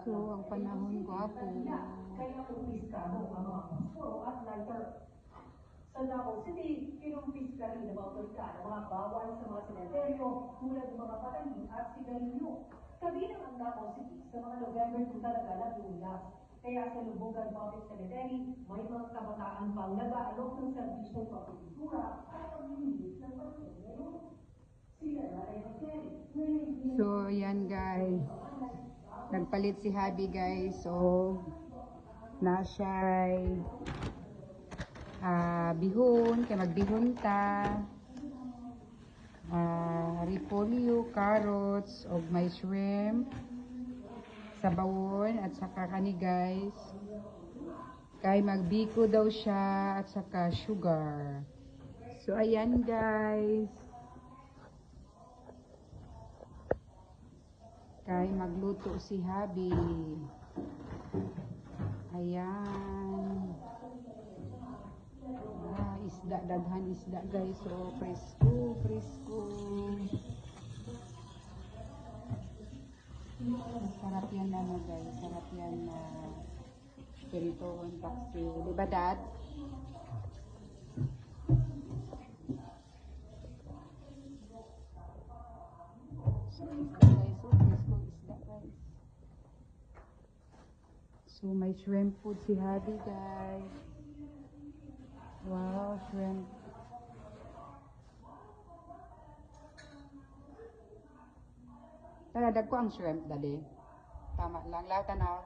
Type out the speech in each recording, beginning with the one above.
So, ang panahon ko ako. Kaya umpiskado ang mga posporo at lighter. Sa Davao City, kinumpis ka rin ng otoridad ang mga bawal sa mga sementeryo tulad ng mga patalim at sigarilyo. Kabilang ang Davao City sa mga November 2 talaga nag-ulas. Kaya sa Lubugan Public Cemetery, may mga kabataan pang nag-aalok ng serbisyong pagpipintura at paglilinis ng pagkain ngayon. Sila na ay So, yan guys. Nagpalit si Habi guys. So, nasyay bihon. Kaya magbihon ta. Repolyo, carrots, og may shrimp. Sabawon at saka kani guys. Kay magbiko daw siya at saka sugar. So, ayan guys. Kay magluto si Habi. Ayan. Isda, daghan isda guys. So, presko, presko. Sarap yan ano guys. Sarap yan na piritoon paksi. Diba dad? So, may shrimp food si Habi, guys. Wow, shrimp. Taladag ko ang shrimp, dali. Tama lang. Lahat na.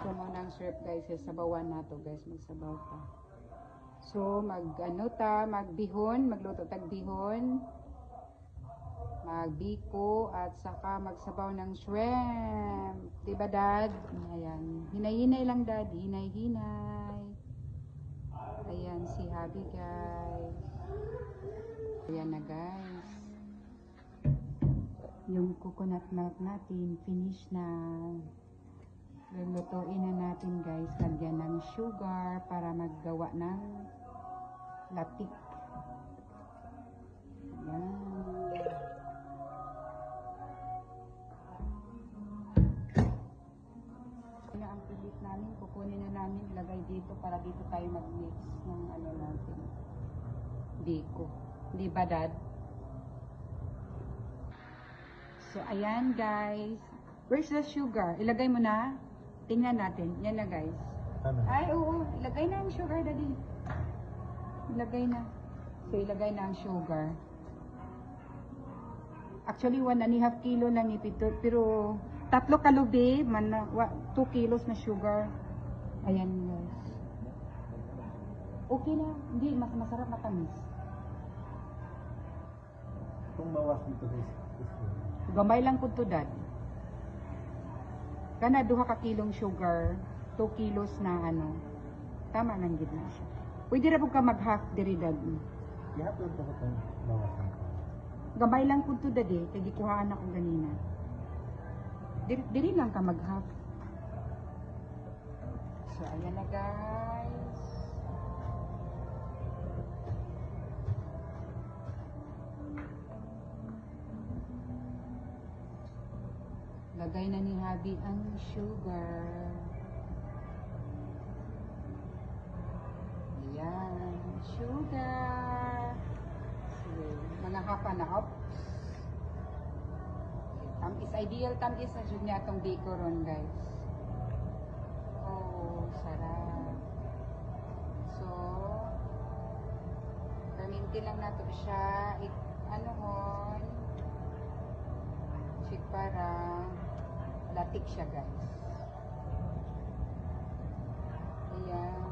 So, muna ang shrimp, guys. Sabawan na to, guys. Magsabaw pa. So, magbihon, magluto tag bihon, magbiko, at saka magsabaw ng shrimp. Diba, dad? Ayan. Hinay-hinay lang, dad. Hinay-hinay. Ayan, si Habi, guys. Ayan na, guys. Yung coconut milk natin, finish na. Lulutuin na natin, guys. Lagyan ng sugar para maggawa ng latik. Ayan. Kaya ang pilit namin, kukunin na namin, ilagay dito para dito tayo mag-mix ng ano natin. Biko. Di ba, dad? So, ayan, guys. Where's the sugar? Ilagay mo na. Tingnan natin. Yan na, guys. Ano? Ay, oo. Ilagay na ang sugar, daddy. Ilagay na. So, ilagay na ang sugar. Actually, 1.5 kilo lang ito. Pero, 3 kalubi, 2 kilos na sugar. Ayan, guys. Okay na. Hindi, masarap matamis. Kung bawas dito guys. Gamay lang po ito, dad. Kana 2 kilong sugar, 2 kilos na ano. Tama lang gid na siya. Pwede ra pud ka mag-half diri, dad. Ihapon ko itong bawasan ko. Gamay lang pud to, dad eh. Kay gikuhaan ako ganina. Diri lang ka mag-half. So ayan na, guys. Lagay na ni Habi ang sugar. Ayan, sugar. So, mga hapa na up. Tamis, ideal tamis na jud niya itong biko ron, guys. Oh, sarap. So, perminti lang nato siya. Ano hon? Check para latik siya, guys. Ayan.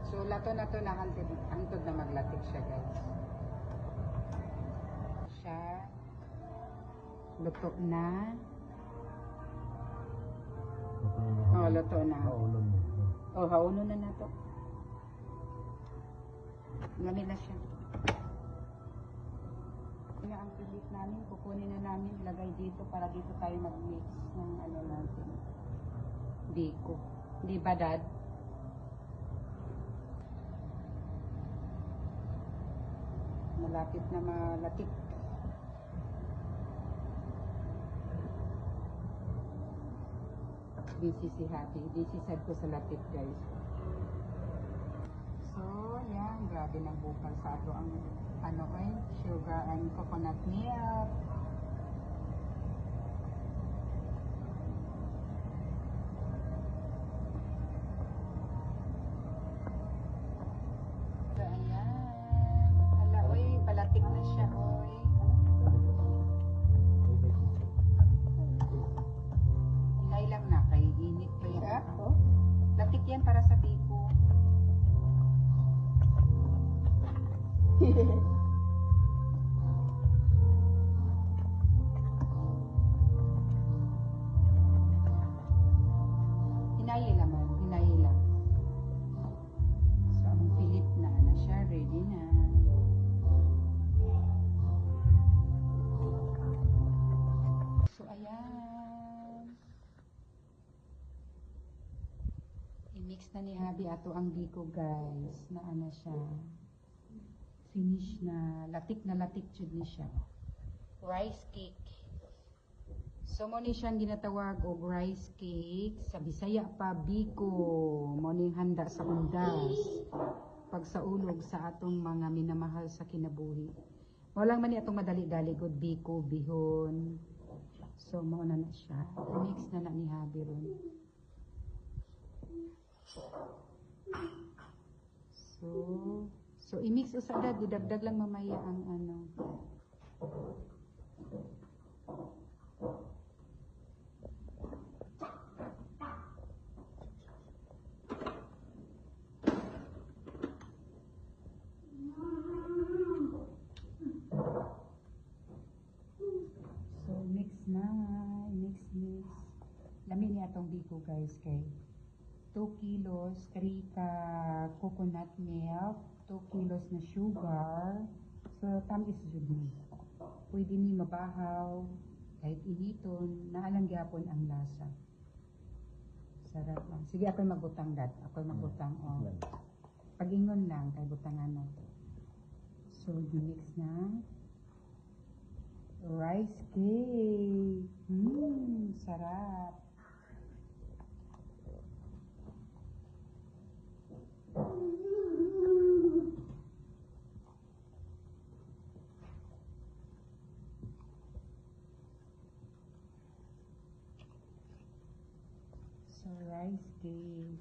So, lato na to na hantod na maglatik siya, guys. Siya. Luto na. Oh, luto na. Haulon mo. Oh, hauno na na to. Ganun na siya. Kaya ang pilit namin, kukunin na namin, ilagay dito para dito tayo mag-mix ng ano natin. biko. Di ba, Dad? Malapit na malatik. Busy si Happy. Busy sad ko sa lapit, guys. So, yan. Grabe ng bukal sa ato ang sugar and coconut milk. So, ayan. Hala, oy, palatik na siya, oy. Hinay lang na, kay init pa yan. Latik yan para sa biko. Hinayi lang. So, ang Philip na siya, ready na. So, ayan. I-mix na ni Habi ato ang biko, guys. Na siya. Finish na. Latik jud ni siya. Rice cake. So, mo ni siyang ginatawag og rice cake. Sa Bisaya pa, biko. Mo ni handa sa undas. Pag sa ulog sa atong mga minamahal sa kinabuhi. Walang man ni atong madali-dali good biko, bihon. So, mo na siya. Mix na ni Habi ron. So, i-mix usagad. Didagdag lang mamaya ang So, mix. Lami ni atong biko, guys, kay 2 kilos, 3 ka coconut milk, 2 kilos na sugar. So, tamis jud ni. Pwede ni mabahaw, kahit initon, naalang gyapon ang lasa. Sarap lang. Sige, ako'y magbutang, Dad. Pag-ingon lang, kay butangan na. So, mix na. Rice cake. Sarap. So, rice cake.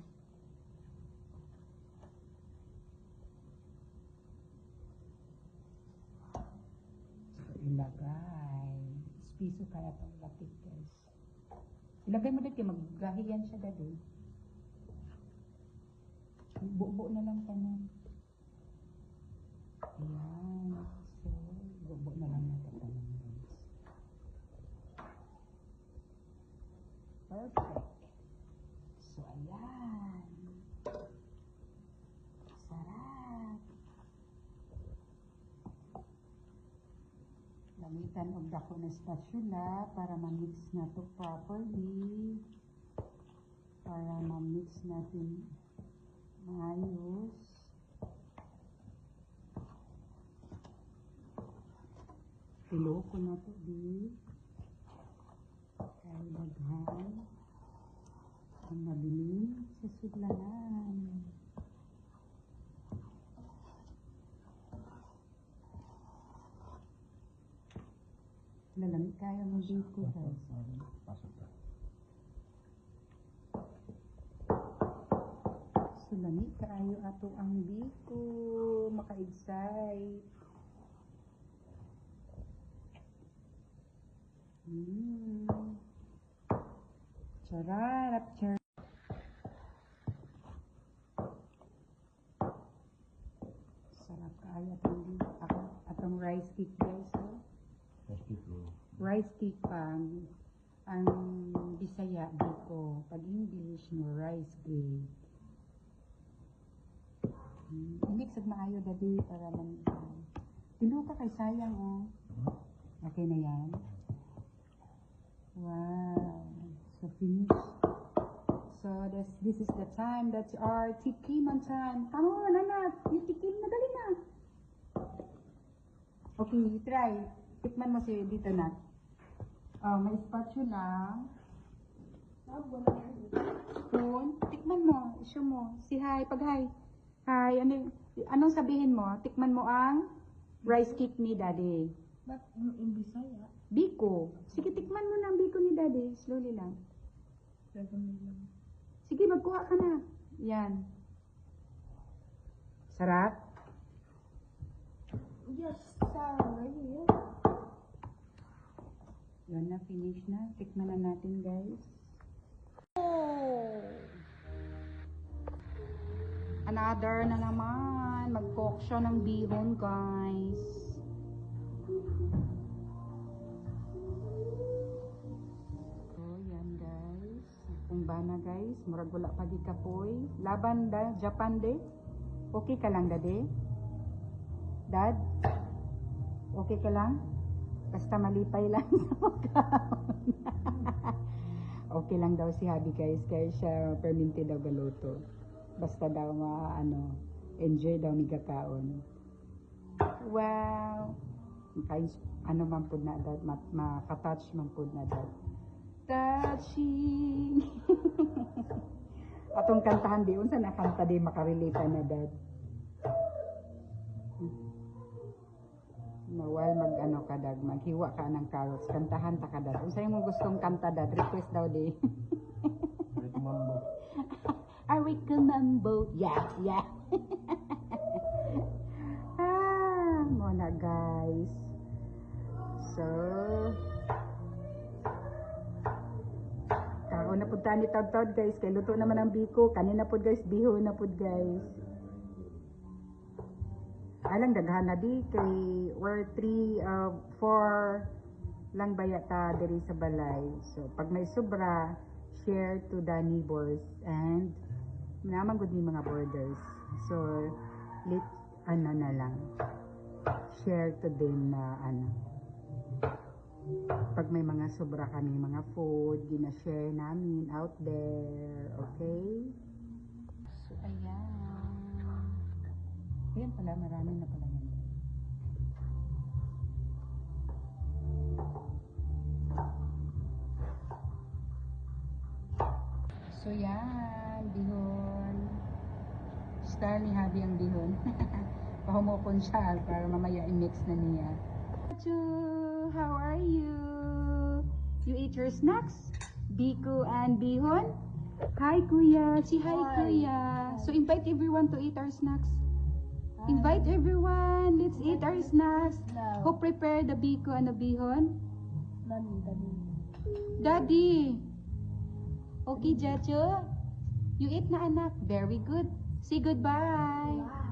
So, ilagay. Piso kaya itong lapit, guys. Ilagay mo dito, maggahiyan siya dali. Buo na lang ka na. Ayan. So, buo na lang natin ka na, guys. Perfect. So, ayan. Sarap. Gamitan og dako na spatula para ma-mix na to properly. Para ma-mix natin maayos. Pilo ko na to di. Kaya daghan. Ang mabili sa sudlanan. Lalamig kaya mo dito, guys. So, lamig kaayo ato ang biko. Maka-excite. Chararap, chararap. Sarap kaayo atong rice cake, guys. Rice cake pa. Ang Bisaya, biko. Pag English mo, rice cake. I-mix at maayo dali para man. Pilo ka kay sayang, oh. Okay na yan. Wow. So, finish. So, This is the time. That's our tikiman time. Come on, anak. You tikim na. Dali na. Okay, try. Tikman mo si dito na. Oh, may spatula. Spoon. Tikman mo. Show mo. Si hi. Pag hi. Hi. Anong sabihin mo? Tikman mo ang rice cake ni Daddy. Ba't in Bisaya? Biko. Sige, tikman mo na ang biko ni Daddy. Slowly lang. Lang. Sige, magkuha ka na. Yan. Sarap? Yes, sorry. Yan na, finish na. Tikman na natin, guys. Oh! Another na naman. Mag-cook siya ng bihon, guys. So, yan, guys. Kung ba na, guys. Murag wala pa di kapoy. Laban da, Japan de. Okay ka lang, Dade? Dad? Okay ka lang? Basta malipay lang sa pagkaon. Okay lang daw si Habi, guys. Kaya siya perminti daw galuto. Basta daw enjoy daw ni kakaon. Wow! Kain, man po na dad, makatouch man po na dad. Touching! Atong kantahan di, unsa na kanta di makarelate na dad. Nawal kadag, maghiwa ka ng carrots, kantahan ta ka dad. Unsa yung gustong kanta dad, request daw di. Rick Mambo. Arica Mambo, yeah, yeah. Muna guys. So, kao na pud tani tawd guys, kay luto naman ang biko. Kanina pud guys, bihon na pud guys. Alang daghan na di kay we're 4 lang bayata diri sa balay. So, pag may sobra, share to the neighbors and naman gud ni mga borders. So, na lang. Share to them na pag may mga sobra kami mga food, gina-share namin out there. Okay? So, ayan. Ayan pala, marami na pala yan. So, yan. Bihon. Style ni Habi ang bihon. Pahumukon siya para mamaya i-mix na niya. How are you? You eat your snacks? Biko and bihon? Hi, Kuya. Say hi, Kuya. So, invite everyone to eat our snacks. Invite everyone. Let's eat our snacks. No. Who prepare the biko and the bihon? Daddy. Daddy. Okay, Jajo. You eat na, anak. Very good. Say goodbye. Bye.